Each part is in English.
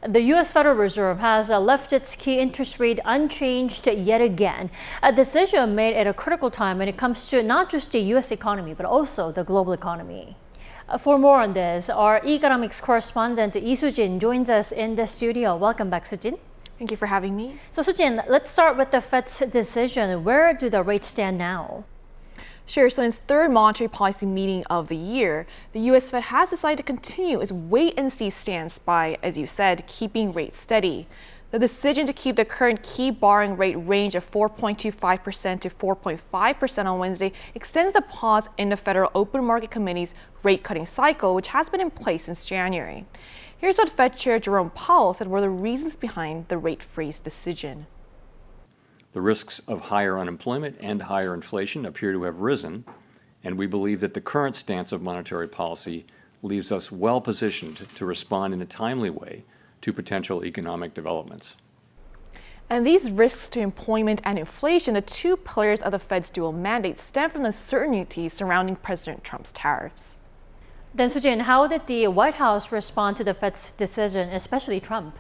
The U.S. Federal Reserve has left its key interest rate unchanged yet again, a decision made at a critical time when it comes to not just the U.S. economy, but also the global economy. For more on this, our economics correspondent Lee Soo-jin joins us in the studio. Welcome back, Soo-jin. Thank you for having me. So, Soo-jin, let's start with the Fed's decision. Where do the rates stand now? Sure, so in its third monetary policy meeting of the year, the U.S. Fed has decided to continue its wait-and-see stance by, as you said, keeping rates steady. The decision to keep the current key borrowing rate range of 4.25% to 4.5% on Wednesday extends the pause in the Federal Open Market Committee's rate-cutting cycle, which has been in place since January. Here's what Fed Chair Jerome Powell said were the reasons behind the rate freeze decision. The risks of higher unemployment and higher inflation appear to have risen, and we believe that the current stance of monetary policy leaves us well positioned to respond in a timely way to potential economic developments. And these risks to employment and inflation, the two pillars of the Fed's dual mandate, stem from the uncertainty surrounding President Trump's tariffs. Then, Soo-jin, how did the White House respond to the Fed's decision, especially Trump?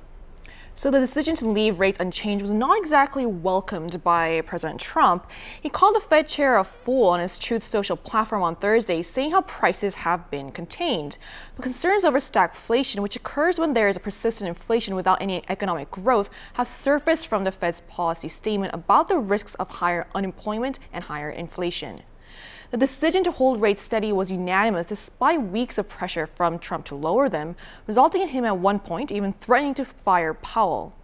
So the decision to leave rates unchanged was not exactly welcomed by President Trump. He called the Fed chair a fool on his Truth Social platform on Thursday, saying how prices have been contained. But concerns over stagflation, which occurs when there is a persistent inflation without any economic growth, have surfaced from the Fed's policy statement about the risks of higher unemployment and higher inflation. The decision to hold rates steady was unanimous despite weeks of pressure from Trump to lower them, resulting in him at one point even threatening to fire Powell.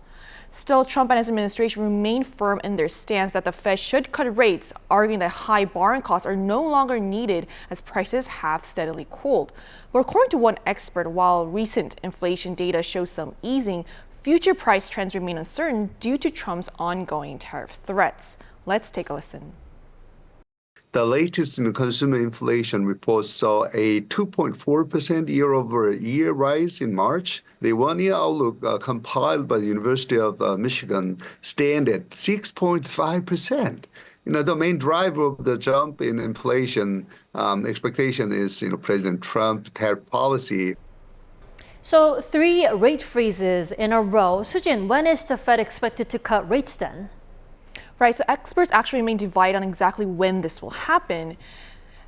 Still, Trump and his administration remain firm in their stance that the Fed should cut rates, arguing that high borrowing costs are no longer needed as prices have steadily cooled. But according to one expert, while recent inflation data shows some easing, future price trends remain uncertain due to Trump's ongoing tariff threats. Let's take a listen. The latest consumer inflation report saw a 2.4% year-over-year rise in March. The one-year outlook compiled by the University of Michigan stand at 6.5%. The main driver of the jump in inflation expectation is, President Trump's tariff policy. So 3 rate freezes in a row. Soo-jin, when is the Fed expected to cut rates then? Right, so experts actually remain divided on exactly when this will happen.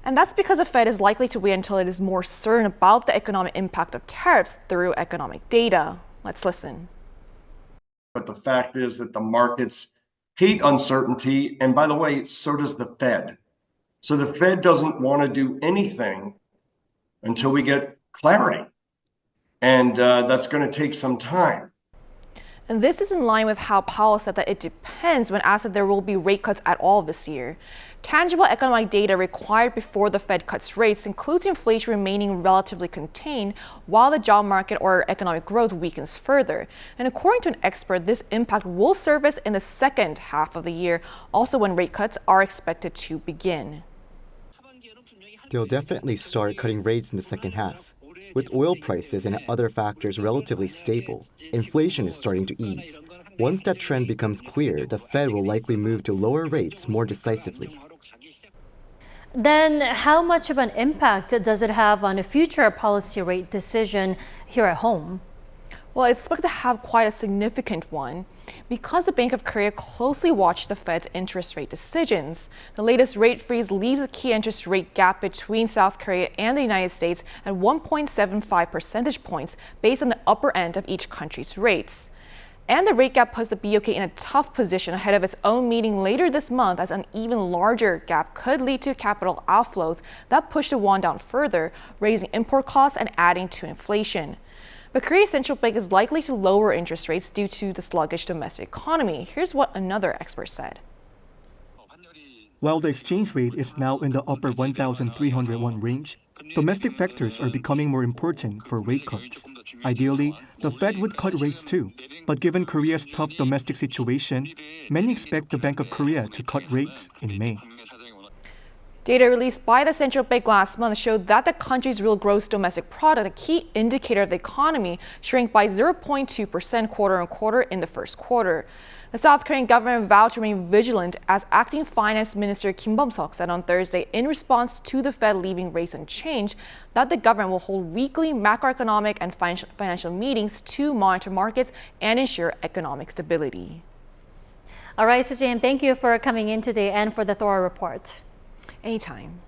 And that's because the Fed is likely to wait until it is more certain about the economic impact of tariffs through economic data. Let's listen. But the fact is that the markets hate uncertainty. And by the way, so does the Fed. So the Fed doesn't want to do anything until we get clarity. And that's going to take some time. And this is in line with how Powell said that it depends when asked if there will be rate cuts at all this year. Tangible economic data required before the Fed cuts rates includes inflation remaining relatively contained while the job market or economic growth weakens further. And according to an expert, this impact will surface in the second half of the year, also when rate cuts are expected to begin. They'll definitely start cutting rates in the second half. With oil prices and other factors relatively stable, inflation is starting to ease. Once that trend becomes clear, the Fed will likely move to lower rates more decisively. Then how much of an impact does it have on a future policy rate decision here at home? Well, it's expected to have quite a significant one. Because the Bank of Korea closely watched the Fed's interest rate decisions, the latest rate freeze leaves a key interest rate gap between South Korea and the United States at 1.75 percentage points based on the upper end of each country's rates. And the rate gap puts the BOK in a tough position ahead of its own meeting later this month, as an even larger gap could lead to capital outflows that push the won down further, raising import costs and adding to inflation. But Korea's central bank is likely to lower interest rates due to the sluggish domestic economy. Here's what another expert said. While the exchange rate is now in the upper 1,301 range, domestic factors are becoming more important for rate cuts. Ideally, the Fed would cut rates too, but given Korea's tough domestic situation, many expect the Bank of Korea to cut rates in May. Data released by the central bank last month showed that the country's real gross domestic product, a key indicator of the economy, shrank by 0.2% quarter-on-quarter in the first quarter. The South Korean government vowed to remain vigilant, as acting Finance Minister Kim Bum-seok said on Thursday in response to the Fed leaving rates unchanged that the government will hold weekly macroeconomic and financial meetings to monitor markets and ensure economic stability. All right, Sujin, thank you for coming in today and for the thorough report. Anytime.